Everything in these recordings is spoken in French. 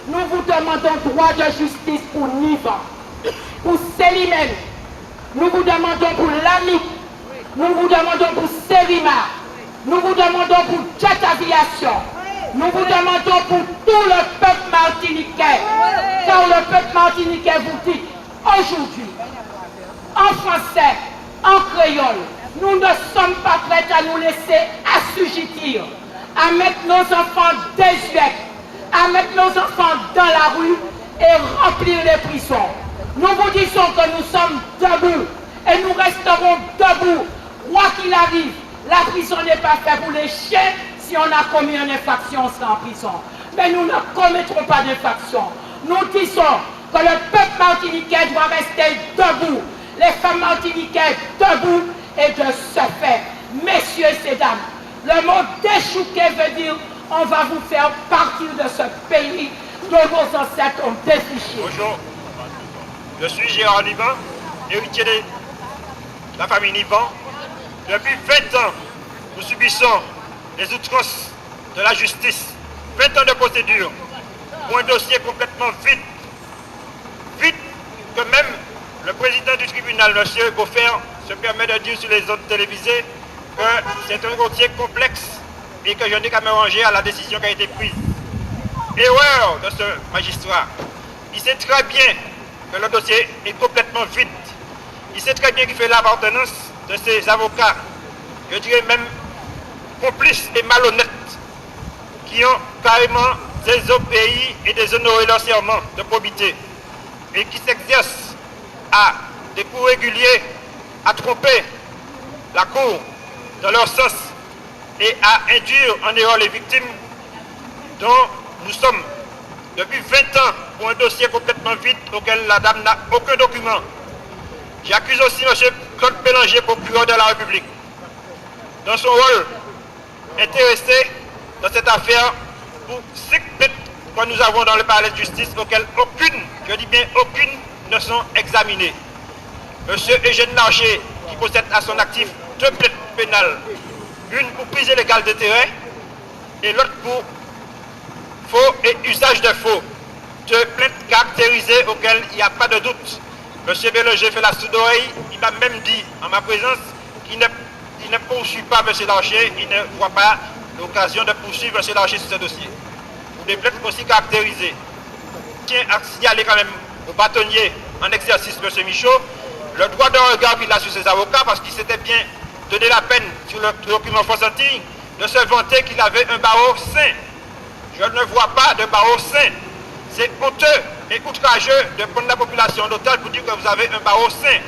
Nous vous demandons droit de justice pour Niva, pour Célimène. Nous vous demandons pour l'AMIC. Nous vous demandons pour Sérima. Nous vous demandons pour Jet Aviation. Nous vous demandons pour tout le peuple martiniquais. Car le peuple martiniquais vous dit aujourd'hui, en français, en créole, nous ne sommes pas prêts à nous laisser assujettir, à mettre nos enfants désuets, à mettre nos enfants dans la rue et remplir les prisons. Nous vous disons que nous sommes debout et nous resterons debout. Quoi qu'il arrive, la prison n'est pas faite pour les chiens. Si on a commis une infraction, on sera en prison. Mais nous ne commettrons pas d'infraction. Nous disons que le peuple martiniquais doit rester debout. Les femmes martiniquaises debout et de ce fait, messieurs et ces dames, le mot déchouqué veut dire on va vous faire partir de ce pays dont nos ancêtres ont défriché. Bonjour, je suis Gérard Nivan, héritier de la famille Nivan. Depuis 20 ans, nous subissons les outrances de la justice. 20 ans de procédure pour un dossier complètement vide. Vide que même le président du tribunal, M. Goffer, se permet de dire sur les ondes télévisées que c'est un dossier complexe et que je n'ai qu'à me ranger à la décision qui a été prise. Erreur de ce magistrat. Il sait très bien que le dossier est complètement vide. Il sait très bien qu'il fait l'appartenance de ses avocats, je dirais même complices et malhonnêtes, qui ont carrément désobéi et déshonoré leur serment de probité et qui s'exercent à des coups réguliers à tromper la cour dans leur sens et à induire en erreur les victimes dont nous sommes depuis 20 ans pour un dossier complètement vide auquel la dame n'a aucun document. J'accuse aussi M. Claude Bélanger, procureur de la République, dans son rôle intéressé dans cette affaire pour 5 plaintes que nous avons dans le palais de justice auxquelles aucune, je dis bien aucune, ne sont examinées. M. Eugène Larcher, qui possède à son actif 2 plaintes pénales, une pour prise illégale de terrain et l'autre pour faux et usage de faux. 2 plaintes caractérisées auxquelles il n'y a pas de doute. M. Bélanger fait la sourde oreille, il m'a même dit en ma présence qu'il ne poursuit pas M. Larcher, il ne voit pas l'occasion de poursuivre M. Larcher sur ce dossier. Pour des plaintes aussi caractérisées. Je tiens à signaler quand même au bâtonnier en exercice, M. Michaud, le droit de regard qu'il a sur ses avocats parce qu'il s'était bien donné la peine sur le document Fonsantille de se vanter qu'il avait un barreau sain. Je ne vois pas de barreau sain. C'est honteux et outrageux de prendre la population d'otage pour dire que vous avez un barreau sain.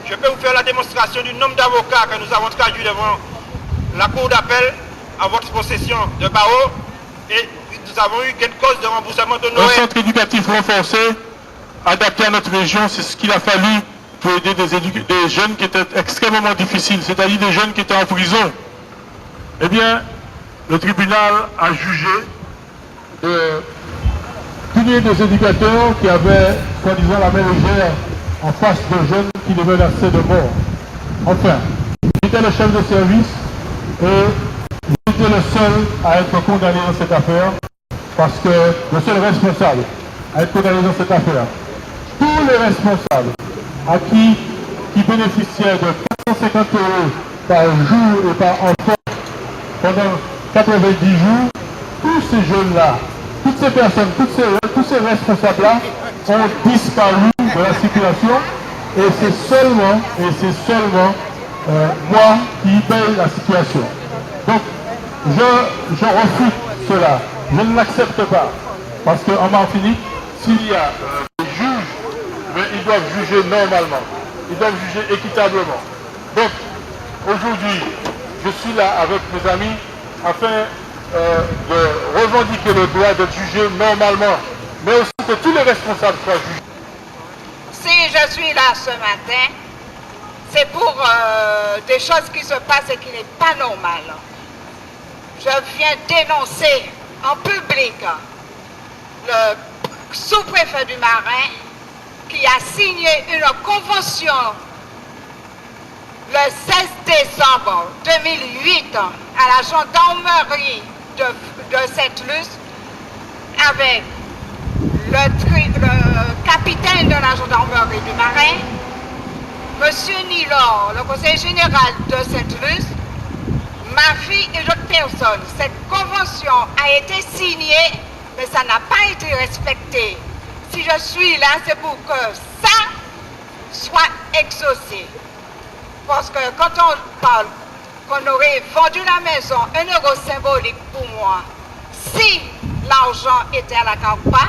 Je peux vous faire la démonstration du nombre d'avocats que nous avons traduits devant la cour d'appel à votre possession de barreau et nous avons eu quelque cause de remboursement de Noël. Un centre éducatif renforcé, adapté à notre région, c'est ce qu'il a fallu pour aider des jeunes qui étaient extrêmement difficiles, c'est-à-dire des jeunes qui étaient en prison. Eh bien, le tribunal a jugé de punir des éducateurs qui avaient, soi-disant, la main légère en face de jeunes qui les menaçaient de mort. Enfin, j'étais le chef de service et j'étais le seul à être condamné dans cette affaire parce que le seul responsable à être condamné dans cette affaire. Tous les responsables à qui bénéficiaient de 450 € par jour et par enfant pendant 90 jours, tous ces jeunes-là, toutes ces personnes, tous ces responsables-là ont disparu de la circulation et c'est seulement moi qui paye la situation. Donc, je refuse cela. Je ne l'accepte pas. Parce qu'en Martinique, s'il y a des juges, mais ils doivent juger normalement. Ils doivent juger équitablement. Donc, aujourd'hui, je suis là avec mes amis afin de revendiquer le droit d'être jugé normalement, mais aussi que tous les responsables soient jugés. Si je suis là ce matin, c'est pour des choses qui se passent et qui n'est pas normal. Je viens dénoncer en public le sous-préfet du Marin qui a signé une convention le 16 décembre 2008 à la gendarmerie de Sainte-Luce avec le capitaine de la gendarmerie du Marais, M. Nilor, le conseiller général de Sainte-Luce, ma fille et d'autres personnes. Cette convention a été signée, mais ça n'a pas été respecté. Si je suis là, c'est pour que ça soit exaucé. Parce que quand on parle qu'on aurait vendu la maison, 1 euro symbolique pour moi, si l'argent était à la Carpa,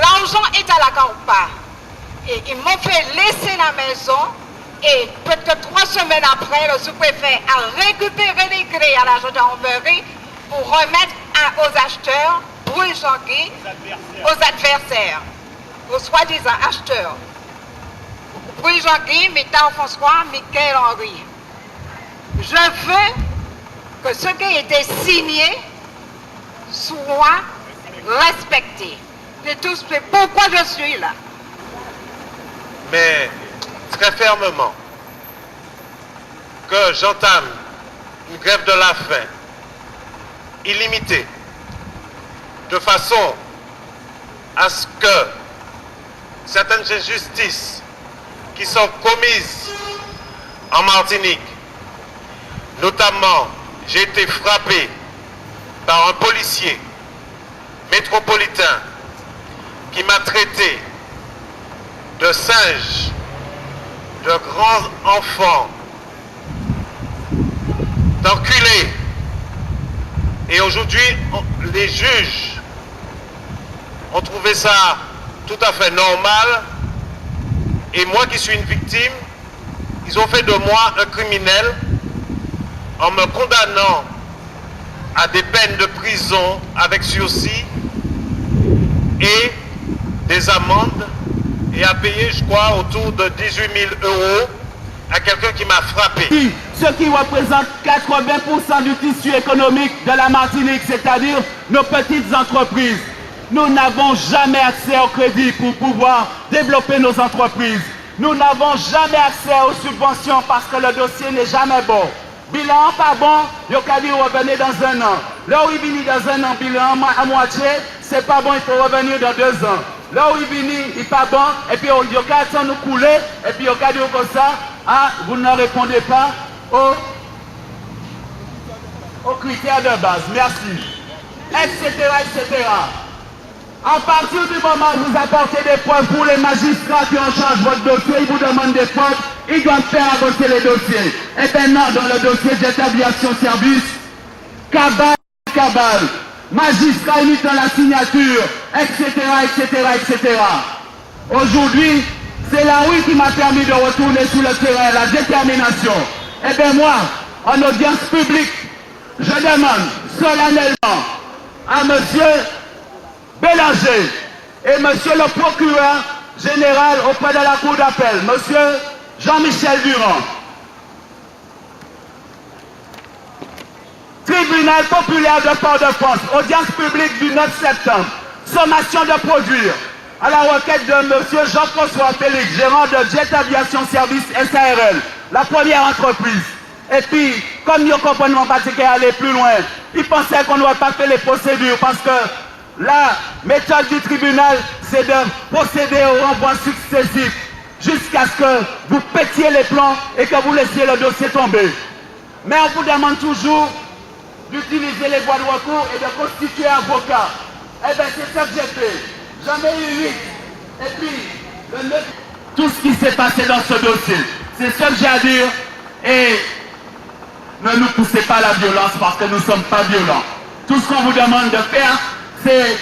l'argent est à la Carpa. Et ils m'ont fait laisser la maison et peut-être 3 semaines après, le sous-préfet a récupéré les clés à la gendarmerie pour remettre aux acheteurs, Brûle-Jean-Guy, aux adversaires, aux soi-disant acheteurs. Brûle-Jean-Guy, Mitard François, Michael Henry. Je veux que ce qui a été signé soit respecté. C'est tout, c'est pourquoi je suis là. Mais très fermement que j'entame une grève de la faim illimitée de façon à ce que certaines injustices qui sont commises en Martinique, notamment j'ai été frappé par un policier métropolitain qui m'a traité de singe, de grand enfant, d'enculé. Et aujourd'hui, les juges ont trouvé ça tout à fait normal. Et moi qui suis une victime, ils ont fait de moi un criminel en me condamnant à des peines de prison avec sursis et des amendes et à payer, je crois, autour de 18 000 € à quelqu'un qui m'a frappé. Ce qui représente 80% du tissu économique de la Martinique, c'est-à-dire nos petites entreprises. Nous n'avons jamais accès au crédit pour pouvoir développer nos entreprises. Nous n'avons jamais accès aux subventions parce que le dossier n'est jamais bon. Bilan pas bon, il faut dire revenir dans 1 an. Là où il vient dans 1 an, bilan à moitié, c'est pas bon, il faut revenir dans 2 ans. Là où il vient, il n'est pas bon, et puis il y a nous couler, et puis il y a dire comme ça, ah, vous ne répondez pas aux critères de base. Merci. Etc., etc. À partir du moment où vous apportez des preuves pour les magistrats qui ont charge votre dossier, ils vous demandent des preuves, ils doivent faire avancer les dossiers. Et maintenant, dans le dossier Jet Aviation Service, cabale, magistrat imitant la signature, etc., etc., etc. Aujourd'hui, c'est la rue qui m'a permis de retourner sur le terrain, la détermination. Eh bien moi, en audience publique, je demande solennellement à monsieur Bélanger et monsieur le procureur général auprès de la cour d'appel, monsieur Jean-Michel Durand. Tribunal populaire de Port-de-France, audience publique du 9 septembre, sommation de produire à la requête de monsieur Jean-François Félix, gérant de Jet Aviation Service SARL, la première entreprise. Et puis, comme nous comprenons pas qu'il aller plus loin, ils pensaient qu'on n'aurait pas fait les procédures parce que la méthode du tribunal, c'est de procéder au renvoi successif jusqu'à ce que vous pétiez les plans et que vous laissiez le dossier tomber. Mais on vous demande toujours d'utiliser les voies de recours et de constituer un avocat. Eh bien, c'est ça que j'ai fait. J'en ai eu 8. Et puis, le 9... Tout ce qui s'est passé dans ce dossier, c'est ce que j'ai à dire. Et ne nous poussez pas à la violence parce que nous ne sommes pas violents. Tout ce qu'on vous demande de faire, c'est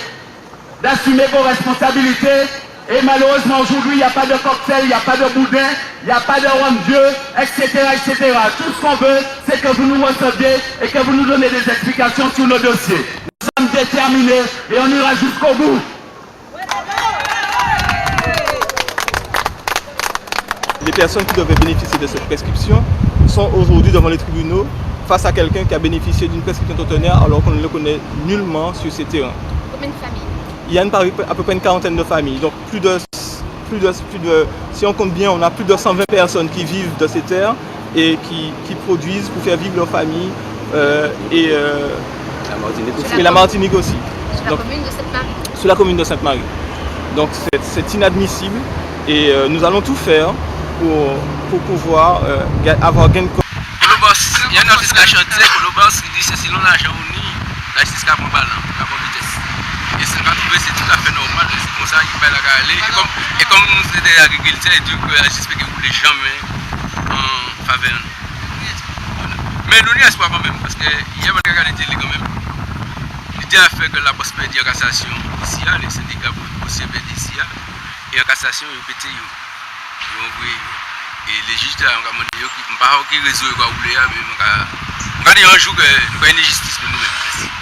d'assumer vos responsabilités. Et malheureusement, aujourd'hui, il n'y a pas de cocktail, il n'y a pas de boudin, il n'y a pas de rhum-dieu, etc., etc. Tout ce qu'on veut, c'est que vous nous receviez et que vous nous donnez des explications sur nos dossiers. Nous sommes déterminés et on ira jusqu'au bout. Les personnes qui devaient bénéficier de cette prescription sont aujourd'hui devant les tribunaux face à quelqu'un qui a bénéficié d'une prescription tautonnière alors qu'on ne le connaît nullement sur ces terrains. Combien de familles? Il y a à peu près une quarantaine de familles, donc si on compte bien, on a plus de 120 personnes qui vivent de ces terres et qui produisent pour faire vivre leur famille et la Martinique aussi. Sur la commune de Sainte-Marie. sur la commune de Sainte-Marie. Donc c'est inadmissible et nous allons tout faire pour pouvoir avoir gain de cause. Il y a une artiste qui a chanté, pour le boss qui dit c'est si l'on a uni, la justice qui a pas la vitesse. Et c'est quand c'est tout à fait normal, c'est comme ça qu'il va la aller. Et comme c'est des agriculteurs et tout, la justice ne voulait jamais en faveur. Mais nous n'y espoir quand même, parce qu'il y a une réalité quand même. L'idée a fait que la prospérité en cassation ici, les syndicats possibles d'ici, et en cassation, ils ont pété. Et les juges ont demandé qui résout quoi vous voulez, mais on a dit un jour que nous avons une justice pour nous-mêmes.